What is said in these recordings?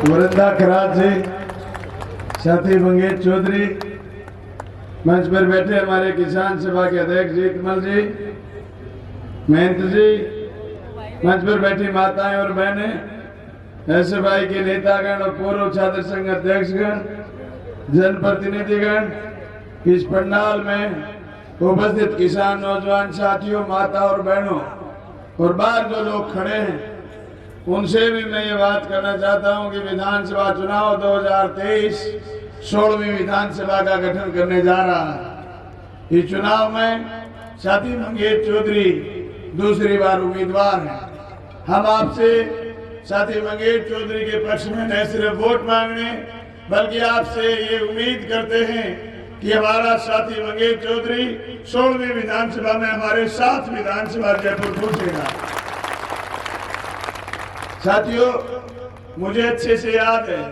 वृंदा खराज जी, साथी मंगेश चौधरी, मंच पर बैठे हमारे किसान सभा के अध्यक्ष जी कमल जी, महंत जी, मंच पर बैठी माताएं और बहनें, ऐसे भाई के नेतागण और पूर्व छात्र संघ अध्यक्षगण, जनप्रतिनिधिगण, इस पंडाल में उपस्थित किसान नौजवान साथियों, माता और बहनों और बाहर जो लोग खड़े हैं, उनसे भी मैं ये बात करना चाहता हूं कि विधानसभा चुनाव 2023 16वीं विधानसभा का गठन करने जा रहा है। इस चुनाव में साथी मंगेश चौधरी दूसरी बार उम्मीदवार हैं। हम आपसे साथी मंगेश चौधरी के पक्ष में न सिर्फ वोट मांगने बल्कि आपसे ये उम्मीद करते हैं कि हमारा साथी मंगेश चौधरी 16वीं विधानसभा में हमारे साथ विधानसभा जयपुर पहुंचेगा। साथियों, मुझे अच्छे से याद है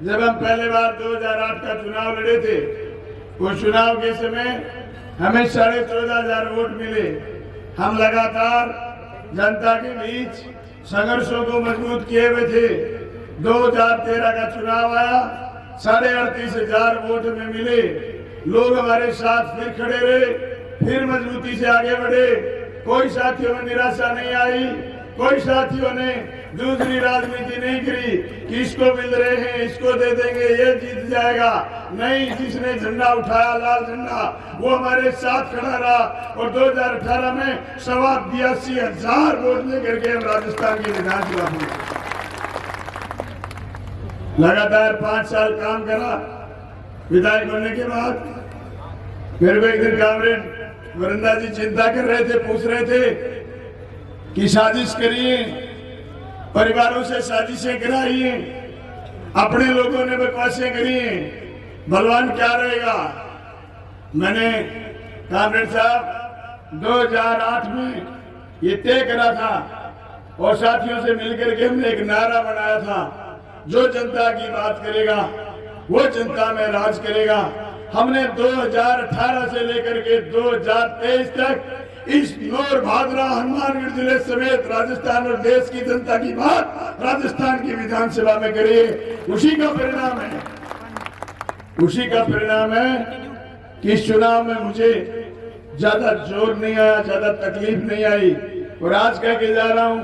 जब हम पहले बार 2008 का चुनाव लड़े थे, उस चुनाव के समय हमें 14,500 वोट मिले। हम लगातार जनता के बीच संघर्षों को मजबूत किए हुए थे। 2013 का चुनाव आया, 38,500 वोट में मिले। लोग हमारे साथ फिर खड़े रहे, फिर मजबूती से आगे बढ़े। कोई साथियों में निराशा नहीं आई, कोई साथियों ने दूसरी राजनीति नहीं करी कि इसको मिल रहे हैं, इसको दे देंगे, ये जीत जाएगा। नहीं, जिसने झंडा उठाया लाल झंडा, वो हमारे साथ खड़ा रहा और 2018 में 82,000 वोट लेकर के हम राजस्थान की विधानसभा में लगातार 5 साल काम करा। विधायक बनने के बाद मेरे को एक दिन कामरेड वृंदा जी चिंता कर रहे थे, पूछ रहे थे कि साजिश करिए, परिवारों से साजिशें कराइए, अपने लोगों ने बकवासें करिए, बलवान क्या रहेगा। मैंने कामरेड साहब 2008 में ये तय करा था और साथियों से मिलकर के हमने एक नारा बनाया था, जो जनता की बात करेगा वो जनता में राज करेगा। हमने 2018 से लेकर के 2023 तक इस नौर भादरा हनुमानगढ़ जिले समेत राजस्थान और देश की जनता की बात राजस्थान की विधानसभा में करी। उसी का परिणाम है कि इस चुनाव में मुझे ज्यादा जोर नहीं आया, ज्यादा तकलीफ नहीं आई। और आज कह के जा रहा हूं,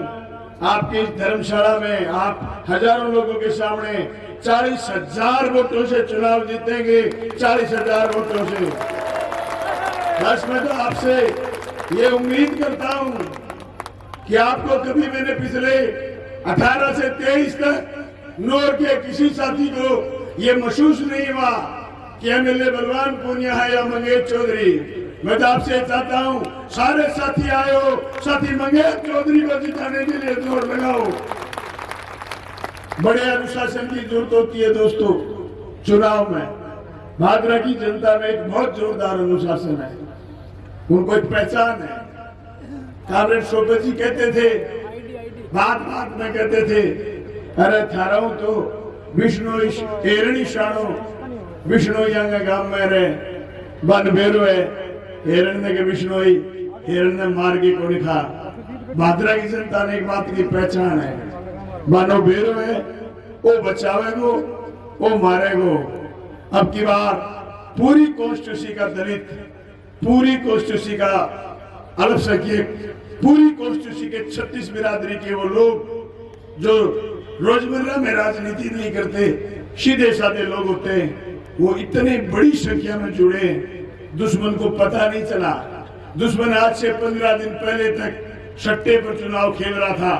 आपकी इस धर्मशाला में आप हजारों लोगों के सामने 40,000 वोटों से चुनाव जीतेंगे। 40,000 वोटों से बस मैं तो आपसे ये उम्मीद करता हूं कि आपको कभी मैंने पिछले 18 से 23 तक नौर के किसी साथी को ये महसूस नहीं हुआ कि एमएलए बलवान पूनिया है या मंगेश चौधरी। मैं तो आपसे चाहता हूं सारे साथी आयो, साथी मंगेश चौधरी को जिताने के लिए जोर लगाओ। बड़े अनुशासन की जरूरत होती है दोस्तों। चुनाव में भादरा की जनता में एक बहुत जोरदार अनुशासन है, उनको एक पहचान है। कामरेड शोभत जी कहते थे, बात बात में कहते थे, अरे थाराऊ तो विष्णु एरणी शाणो विष्णु यंग गांव में रहे बन बेरो है हिरण ने के विष्णु हिरण ने मार के को लिखा। भादरा की जनता ने एक बात की पहचान है, मानो बेरो है, वो बचावेगो, वो मारेगो। अब की बार पूरी कॉन्स्टिट्यूंसी का दलित, पूरी कॉन्स्टिट्यूंसी का अल्पसंख्यक, पूरी कॉन्स्टिट्यूंसी के 36 बिरादरी के वो लोग जो रोजमर्रा में राजनीति नहीं करते, सीधे साधे लोग होते हैं, वो इतने बड़ी संख्या में जुड़े, दुश्मन को पता नहीं चला। दुश्मन आज से 15 दिन पहले तक सट्टे पर चुनाव खेल रहा था,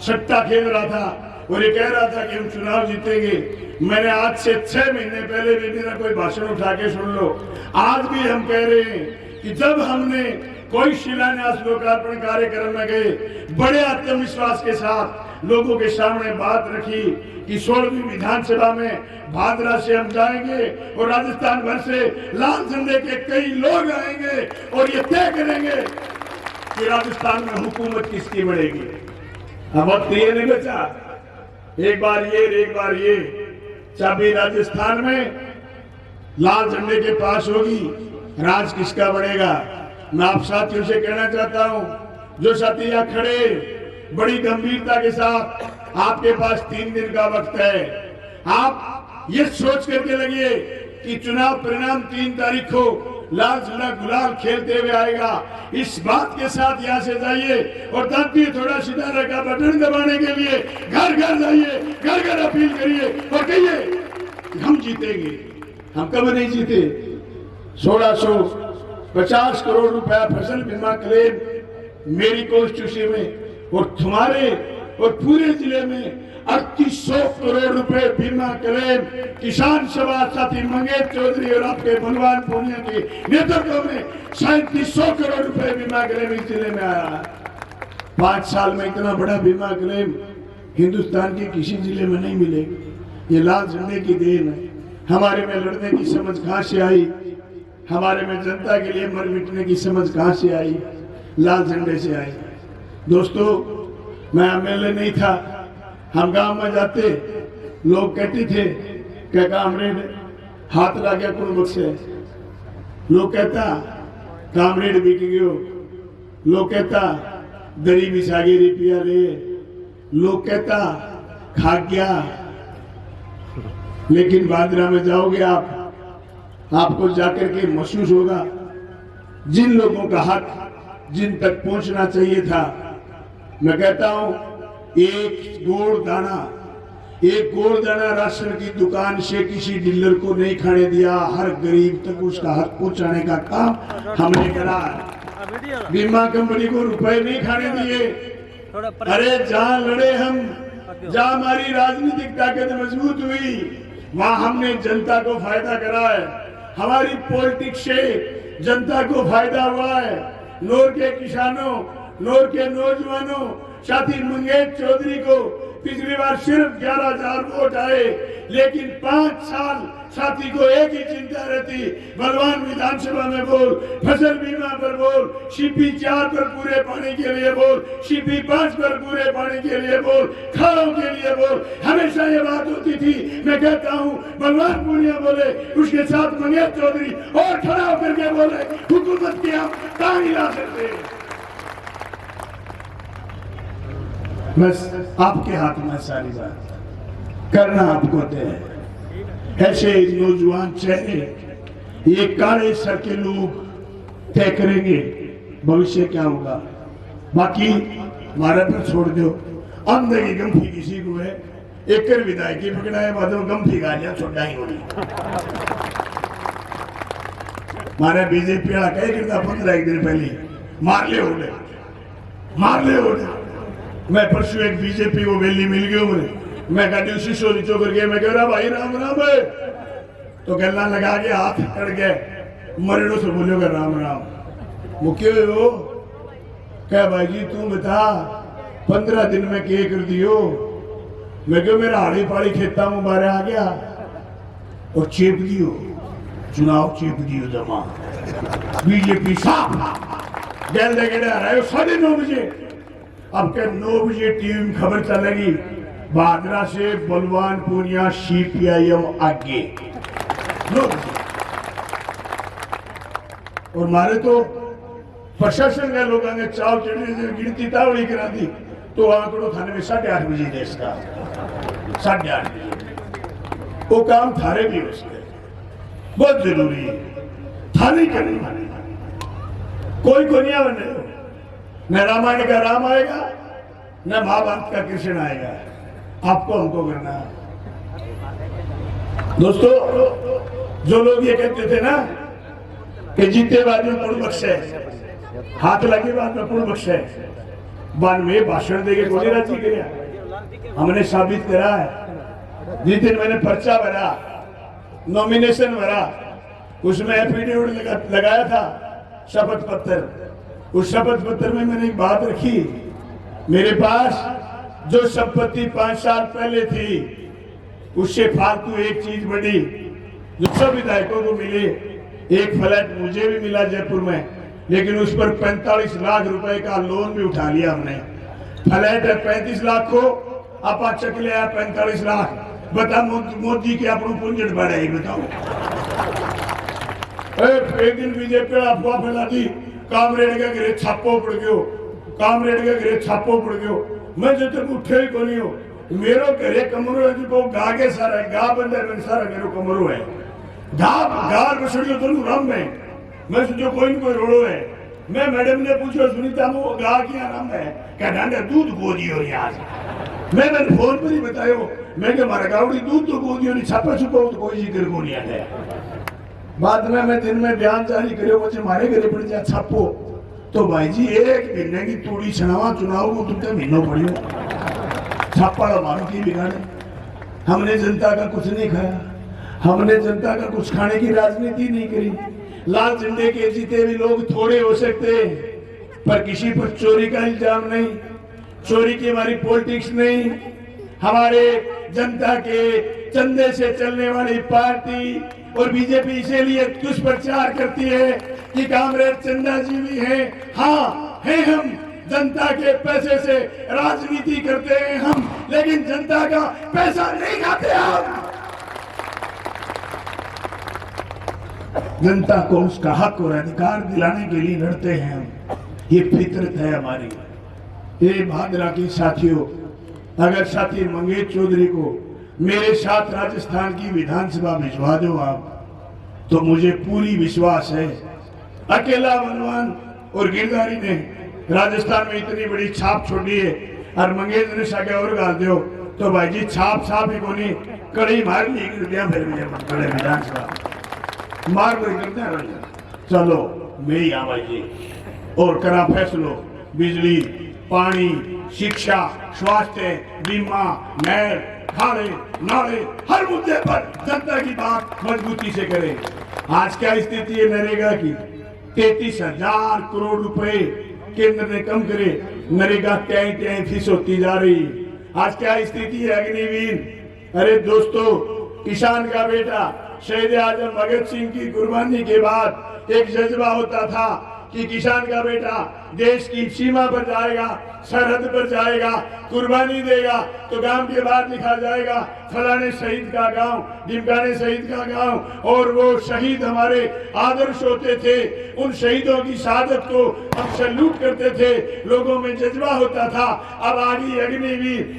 सट्टा खेल रहा था और ये कह रहा था कि हम चुनाव जीतेंगे। मैंने आज से 6 महीने पहले भी मेरा कोई भाषण उठा के सुन लो। आज भी हम कह रहे हैं कि जब हमने कोई शिलान्यास लोकार्पण कार्यक्रम में गए, बड़े आत्मविश्वास के साथ लोगों के सामने बात रखी कि 16वीं विधानसभा में भादरा से हम जाएंगे और राजस्थान भर से लाल झंडे के कई लोग आएंगे और ये तय करेंगे कि राजस्थान में हुकूमत किसकी बढ़ेगी। अब वक्त ये नहीं बचा, एक बार ये चाबी राजस्थान में लाल झंडे के पास होगी, राज किसका बढ़ेगा। मैं आप साथियों से कहना चाहता हूं, जो साथी यहाँ खड़े बड़ी गंभीरता के साथ, आपके पास 3 दिन का वक्त है। आप ये सोच करके लगिए कि चुनाव परिणाम 3 तारीख को लाल झंडा गुलाल खेलते हुए आएगा। इस बात के साथ यहाँ से जाइए और ताकि थोड़ा सितारा का बटन दबाने के लिए घर घर जाइए, घर घर अपील करिए और कहिए हम जीतेंगे। हम कब नहीं जीते? 1650 करोड़ रुपया फसल बीमा क्लेम मेरी कॉन्स्टिट्यूंसी में और तुम्हारे और पूरे जिले में 3800 करोड़ रुपए बीमा क्लेम किसान सभा साथी मंगेश चौधरी और आपके बलवान पूनिया के नेतृत्व में 3700 करोड़ रुपए बीमा क्लेम इस जिले में आया। 5 साल में इतना बड़ा बीमा क्लेम हिंदुस्तान के किसी जिले में नहीं मिलेगा। ये लाल झंडे की देन है। हमारे में लड़ने की समझ कहां से आई? हमारे में जनता के लिए मर मिटने की समझ कहां से आई? लाल झंडे से आई। दोस्तों, मैं एमएलए नहीं था। हम गांव में जाते, लोग कहते थे क्या कामरेड हाथ ला गया कौन बख्शे। लोग कहता कामरेड बिक गयो। लोग कहता दरी बिछागी रुपया ले। लोग कहता खा गया। लेकिन बादरा में जाओगे आप, आपको जाकर के महसूस होगा जिन लोगों का हक जिन तक पहुंचना चाहिए था। मैं कहता हूं एक गोड़ दाना राशन की दुकान से किसी डीलर को नहीं खाने दिया। हर गरीब तक उसका हक पहुंचाने का काम हमने करा। बीमा कंपनी को रुपए नहीं खाने दिए। अरे जहां लड़े हम, जहां हमारी राजनीतिक ताकत मजबूत हुई, वहां हमने जनता को फायदा करा है। हमारी पॉलिटिक्स से जनता को फायदा हुआ है। नौर के किसानों, नौर के नौजवानों, साथी मंगेश चौधरी को पिछली बार सिर्फ 11,000 वोट आए, लेकिन 5 साल साथी को एक ही चिंता रहती, बलवान विधानसभा में बोल, फसल बीमा पर बोल, सीपी 4 पर पूरे पानी के लिए बोल, सीपी 5 पर पूरे पानी के लिए बोल, खालों के लिए बोल। हमेशा ये बात होती थी। मैं कहता हूँ बलवान पूनिया बोले, उसके साथ मंगेश चौधरी और खड़ा होकर के बोले हुकूमत की आप कहाँ हिला सकते। बस आपके हाथ में सारी बात करना आपको है। ऐसे नौजवान चेहरे, ये काले सर के लोग तय करेंगे भविष्य क्या होगा। बाकी हमारे पर छोड़ दो। अंधे की गंफी किसी को है, एक विधायकी पकड़ा है, बाद में गंफी गालियां छोड़ा ही होगी। हमारे बीजेपी वाला कह करता 15 दिन पहले मार ले हो गए। मैं परसों एक बीजेपी को वेली मिल गयो मैं गाड़ी शीशो नीचो करके मैं कह रहा भाई राम राम है, तो गला लगा के हाथ कट गए। मरड़ो से बोलो कर राम राम। मुख्य हो क्या भाई जी तू बता 15 दिन में क्या कर दियो। मैं क्यों मेरा हाड़ी पाड़ी खेता में बारे आ गया और चेप दियो, चुनाव चेप दियो जमा। बीजेपी साफ गैल लेके रहा है 9:30 बजे। अब के 9 बजे टीवी में खबर चलेगी बादरा से बलवान पूनिया CPIM आगे 9 बजे। और मारे तो प्रशासन के लोगों ने चाव चढ़ने गिनती तावड़ी करा दी, तो आंकड़ों थाने में 8:30 बजे देश का 8:30 बजे। वो काम थारे भी उसके बहुत जरूरी है, थाने करनी। कोई को नहीं बने, न रामायण का राम आएगा न महाभारत का कृष्ण आएगा। आपको हमको करना है। दोस्तों, जो लोग ये कहते थे ना कि जीते बाद में पुण्य बख्शे, हाथ लगे बाद में पुण्य बख्शे, बाद में भाषण देके गोली राजी किया। हमने साबित करा है। जिस दिन मैंने पर्चा भरा, नॉमिनेशन भरा, उसमें एफिडेविट लगाया था शपथ पत्र। उस शपथ पत्र में मैंने एक बात रखी, मेरे पास जो संपत्ति 5 साल पहले थी उससे फालतू एक चीज बढ़ी जो सब विधायकों को मिली। एक फ्लैट मुझे भी मिला जयपुर में, लेकिन उस पर 45 लाख रुपए का लोन भी उठा लिया हमने। फ्लैट है 35 लाख को, आप चक लिया 45 लाख। बता मोदी के अपनों पुंजट बढ़ाई बताओ। एक दिन बीजेपी अफवाह फैला दी कामरेड के घरे छापो पड़ गयो, कामरेड के घरे छापो पड़ गयो। मैं जब तक उठे ही को नहीं हो मेरो घरे कमरो है जो गा के सारा गा बंदे में सारा मेरो कमरो है गा गार बसड़ियो तो राम है मैं सोचो कोई न कोई रोड़ो है मैं मैडम ने पूछो सुनीता वो गा क्या नाम है क्या डांडा दूध गोदियो यार मैंने फोन पर ही बतायो मैं के मारा गावड़ी दूध तो गोदियो नहीं छापा छुपा तो कोई जिक्र को नहीं आता बाद में मैं दिन में बयान जारी करियो मुझे मारे घरे पड़ जा छापो तो भाई जी एक महीने की तूड़ी छनावा चुनाव को तुमने महीनों पड़ियो छापा मारो की बिगाड़े हमने जनता का कुछ नहीं खाया हमने जनता का कुछ खाने की राजनीति नहीं करी लाल झंडे के जीते भी लोग थोड़े हो सकते पर किसी पर चोरी का इल्जाम नहीं चोरी की हमारी पॉलिटिक्स नहीं हमारे जनता के चंदे से चलने वाली पार्टी और बीजेपी इसीलिए दुष्प्रचार करती है कि कामरेड चंदा जी भी हैं हाँ हैं हम जनता के पैसे से राजनीति करते हैं हम लेकिन जनता का पैसा नहीं खाते हम जनता को उसका हक और अधिकार दिलाने के लिए लड़ते हैं हम ये फितरत है हमारी ये भादरा के साथियों अगर साथी मंगेश चौधरी को मेरे साथ राजस्थान की विधानसभा भिजवा दो आप तो मुझे पूरी विश्वास है अकेला बलवान और गिरधारी ने राजस्थान में इतनी बड़ी छाप छोड़ी है और मंगेश ने सके और गा दो तो भाई जी छाप ही कोनी कड़ी मार ली फिर बड़े विधानसभा मार करते हैं चलो मैं ही भाई जी और करा फैसलो बिजली पानी शिक्षा स्वास्थ्य बीमा नहर खाड़े नाले हर मुद्दे पर जनता की बात मजबूती से करें आज क्या स्थिति है नरेगा की 33,000 करोड़ रुपए केंद्र ने कम करे नरेगा क्या फीस होती जा रही आज क्या स्थिति है अग्निवीर अरे दोस्तों किसान का बेटा शहीद आजम भगत सिंह की कुर्बानी के बाद एक जज्बा होता था कि किसान का बेटा देश की सीमा पर जाएगा सरहद पर जाएगा कुर्बानी देगा तो गांव के बाद लिखा जाएगा फलाने शहीद का गांव ढिमकाने शहीद का गांव और वो शहीद हमारे आदर्श होते थे उन शहीदों की शहादत को हम सैल्यूट करते थे लोगों में जज्बा होता था अब आ गई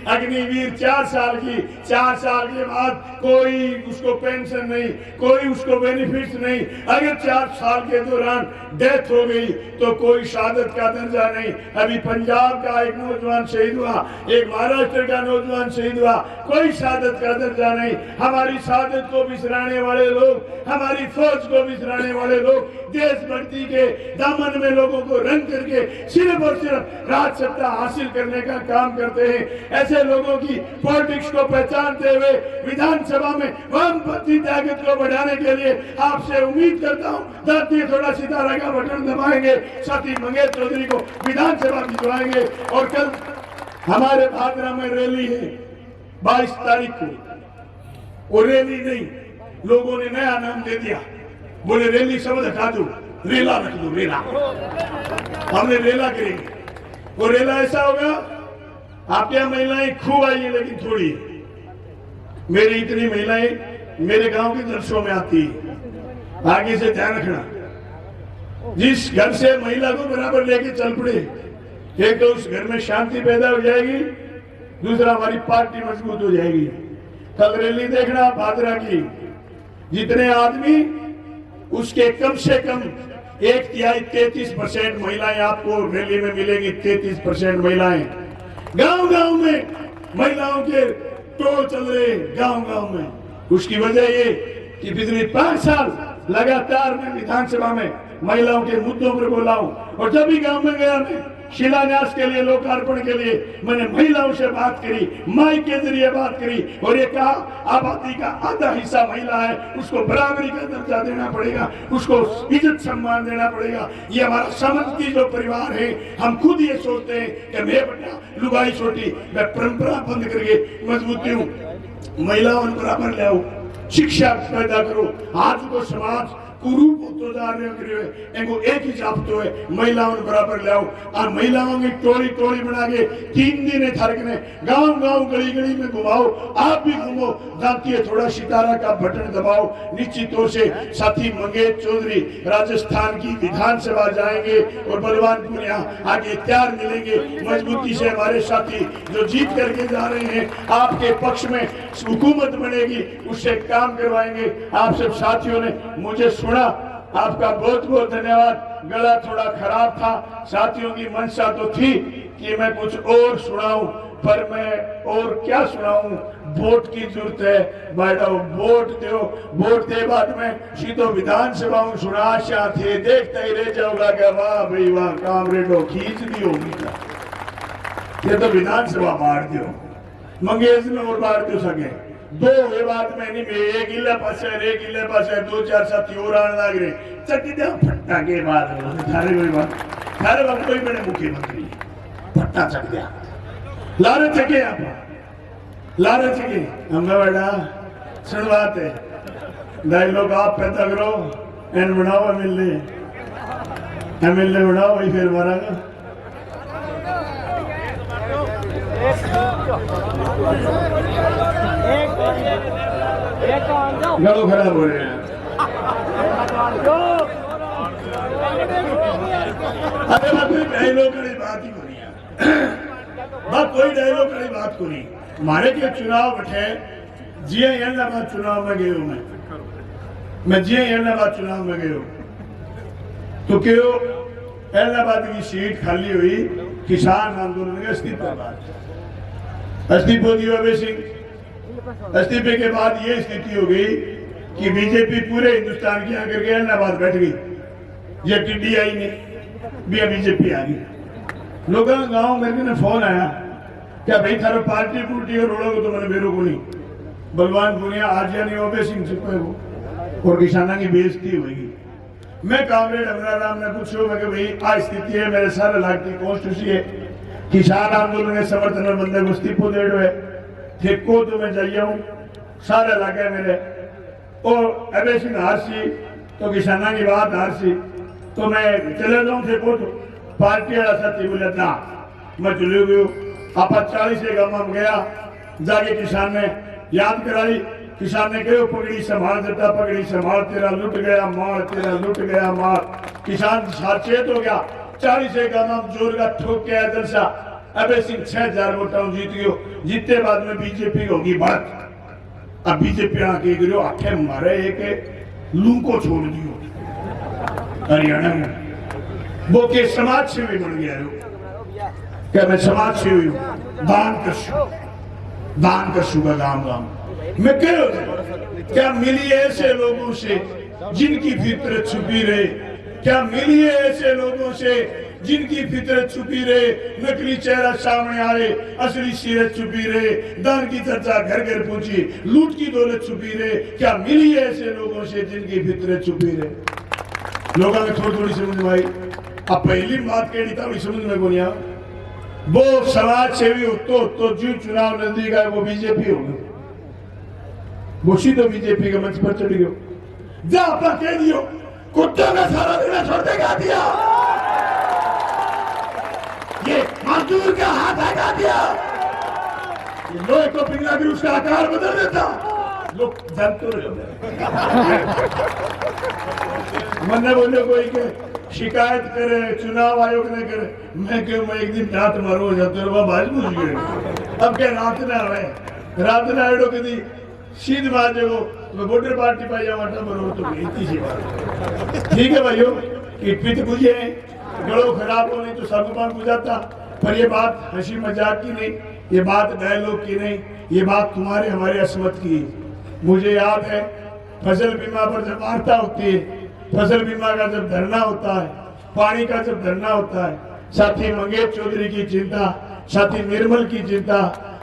अग्निवीर 4 साल की 4 साल के बाद कोई उसको पेंशन नहीं कोई उसको बेनिफिट नहीं अगर 4 साल के दौरान डेथ हो गई तो कोई शहादत का दर्जा नहीं अभी पंजाब का एक नौजवान शहीद हुआ एक महाराष्ट्र का नौजवान शहीद हुआ कोई शहादत का दर्जा नहीं हमारी शहादत को बिसराने वाले लोग हमारी फौज को बिसराने वाले लोग देशभक्ति के दामन में लोगों को रंग करके सिर्फ और सिर्फ राज सत्ता हासिल करने का काम करते हैं ऐसे लोगों की पॉलिटिक्स को पहचानते हुए विधानसभा में वामपंथी ताकत को बढ़ाने के लिए आपसे उम्मीद करता हूँ धरती थोड़ा सितारा का बटन दबाएंगे साथी मंगेश चौधरी को विधानसभा भिजवाएंगे और कल हमारे भादरा में रैली है 22 तारीख को और रैली नहीं लोगों ने नया नाम दे दिया बोले रैली शब्द हटा दो रेला रख दो रेला हमने रेला करेंगे और रेला ऐसा होगा आपके यहाँ महिलाएं खूब आई है लेकिन थोड़ी मेरी इतनी महिलाएं मेरे गांव के जलसों में आती है आगे से ध्यान रखना जिस घर से महिला को बराबर लेके चल पड़े एक तो उस घर में शांति पैदा हो जाएगी दूसरा हमारी पार्टी मजबूत हो जाएगी कल रैली देखना भादरा की जितने आदमी उसके कम से कम 1/33% महिलाएं आपको रैली में मिलेगी 33% महिलाएं गांव में महिलाओं के टोल चल रहे गांव में उसकी वजह ये कि पिछले 5 साल लगातार मैं विधानसभा में महिलाओं के मुद्दों पर बोला हूं और जब भी गांव में गया मैं शिलान्यास के लिए लोकार्पण के लिए मैंने महिलाओं से बात करी माइक के जरिए बात करी और ये कहा आबादी का आधा हिस्सा महिला है उसको बराबरी का दर्जा देना पड़ेगा उसको इज्जत सम्मान देना पड़ेगा ये हमारा सामंती जो परिवार है हम खुद ये सोचते हैं कि मैं बेटा लुगाई छोटी मैं परंपरा बंद करके मजबूती हूँ महिलाओं बराबर ले आओ शिक्षा पैदा करो आज को समाज कुरूप होतो जा रहे एगो एक ही चापतो है महिलाओं बराबर लाओ आ महिलाओं की टोली टोली बना के 3 दिन थरकने गांव गांव गली गली में घुमाओ, आप भी घूमो, दांतिये थोड़ा सितारा का बटन दबाओ। निश्चित तौर से साथी मंगेश चौधरी राजस्थान की विधानसभा जाएंगे और बलवान पुनिया आगे तैयार मिलेंगे मजबूती से। हमारे साथी जो जीत करके जा रहे हैं आपके पक्ष में हुकूमत बनेगी, उससे काम करवाएंगे। आप सब साथियों ने मुझे सुना, आपका बहुत बहुत धन्यवाद। गला थोड़ा खराब था, साथियों की मंशा तो थी कि मैं कुछ और सुनाऊं, पर मैं और क्या सुनाऊं। वोट की जरूरत है, बैठो वोट दो, वोट दे बाद में सीधो विधानसभा सुना आशा थे, देखते ही रह जाओगा कि वाह भाई वाह कामरेडो खींच दी होगी। ये तो विधानसभा मार दो, मंगेश में और मार दो सके दो ये बात में नहीं। मैं एक इले पास है 2-4 साथी और आने लग रहे चक्की दे फट्टा के बाद थारे कोई बात थारे बात कोई बड़े मुख्यमंत्री फट्टा चक दिया लारे चके आप लारे चके हम बेटा सुन बात है डायलॉग आप पैदा करो एन बनाओ एमएलए बनाओ वही फिर मारागा। गलो खराब हो रहे हैं। अरे बात कोई डायलॉग की बात ही नहीं है, बात कोई डायलॉग की बात को नहीं। मारे के चुनाव बैठे जिया एलाहाबाद चुनाव में गयो मैं जिया एलाहाबाद चुनाव में गयो तो क्यों एलाहाबाद की सीट खाली हुई किसान आंदोलन के इस्तीफे बाद इस्तीफा दिया अभय सिंह। इस्तीफे के बाद ये स्थिति हो गई कि बीजेपी पूरे हिंदुस्तान की आकर के इलाहाबाद बैठ गई। ये टिड्डी आई नहीं भी बीजेपी आ गई। लोगों गांव मेरे ने फोन आया क्या भाई थारो पार्टी पुर्टी और रोड़ोगे तो मैंने मेरे को नहीं बलवान पुनिया आज यानी अभय सिंह चुके हो और किसानों की बेइज्जती होगी। मैं कामरेड अमरा राम ने पूछो मैं भाई आ स्थिति है मेरे सारे इलाके की कॉन्स्टिट्यूंसी है किसान आंदोलन के समर्थन में बंदे को इस्तीफो दे रहे ठेको तो मैं जाइए हूँ सारे इलाके मेरे और अभय सिंह हारसी तो किसानों की बात हारसी तो मैं चले जाऊँ ठेको तो पार्टी वाला साथी बोले ना मैं चले गयो आप 40 गांव में गया जाके किसान ने याद कराई। किसान ने कहो पगड़ी संभाल देता पगड़ी संभाल तेरा लुट गया मार तेरा लुट गया मार। किसान सचेत हो गया 40 गांव में जोर का ठोक के आया जलसा। अभय सिंह 6000 वोटों जीत गयो। जीतते बाद में बीजेपी होगी बात। अब बीजेपी आके गिरो आखे मारे एक लू को छोड़ दियो हरियाणा में वो के समाज सेवी बन गया क्या मैं समाज सेवी हूँ दान करशूगा गांव गांव मैं क्या मिली ऐसे लोगों से जिनकी फितरत छुपी रहे क्या मिली ऐसे लोगों से जिनकी फितरत छुपी रहे नकली चेहरा सामने आए असली सीरत छुपी रहे दान की चर्चा घर घर पहुंची लूट की दौलत छुपी रहे क्या मिली ऐसे लोगों से जिनकी फितरत छुपी रहे। लोगों में थोड़ी थोड़ी समझ में आई। अब पहली बात कही था समझ में को नहीं आ वो समाज सेवी हो तो जो चुनाव नजदीक आए वो बीजेपी होगी वो सीधो बीजेपी के मंच पर चढ़ गयो जा अपना कह दियो कुत्ते में सारा दिन छोड़ देगा दिया ये मजदूर का हाथ हटा दिया लोहे को पिघला कर उसका आकार बदल देता लोग जानते मैंने बोले कोई के शिकायत करे चुनाव आयोग ने करे मैं क्यों मैं एक दिन रात मारू जाते बाज पूछ गए अब क्या रात ना एडो कदी सीध बात है वो वोटर पार्टी पाई जावा मरो तो इतनी सी बात ठीक है भाइयों किट पिट बुझे गलो खराब हो नहीं तो सब बात बुझाता पर ये बात हंसी मजाक की नहीं ये बात डायलॉग की नहीं ये बात तुम्हारे हमारे असमत की। मुझे याद है फसल बीमा पर जब वार्ता होती है फसल बीमा का जब धरना होता है पानी का जब धरना होता है साथी मंगेश चौधरी की चिंता साथी निर्मल की चिंता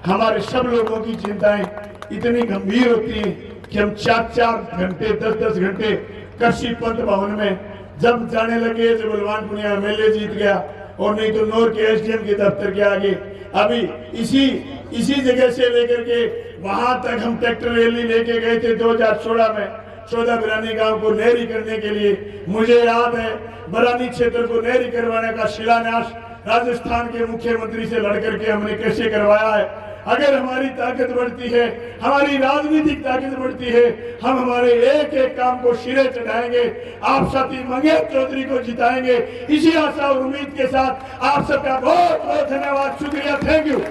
हमारे सब लोगों की चिंताएं इतनी गंभीर होती है कि हम 4-4 घंटे 10-10 घंटे कृषि पंत भवन में जब जाने लगे जब बलवान पुनिया एमएलए जीत गया और नहीं तो नौर के एसडीएम के दफ्तर के आगे अभी इसी जगह से लेकर के वहां तक हम ट्रैक्टर रैली लेके गए थे 2016 में 14 बिरानी गांव को नहरी करने के लिए मुझे याद है बरानी क्षेत्र को नहरी करवाने का शिलान्यास राजस्थान के मुख्यमंत्री से लड़कर के हमने कैसे करवाया है। अगर हमारी ताकत बढ़ती है, हमारी राजनीतिक ताकत बढ़ती है, हम हमारे एक एक काम को सिरे चढ़ाएंगे, आप साथी मंगेश चौधरी को जिताएंगे। इसी आशा और उम्मीद के साथ आप सबका बहुत बहुत धन्यवाद, शुक्रिया, थैंक यू।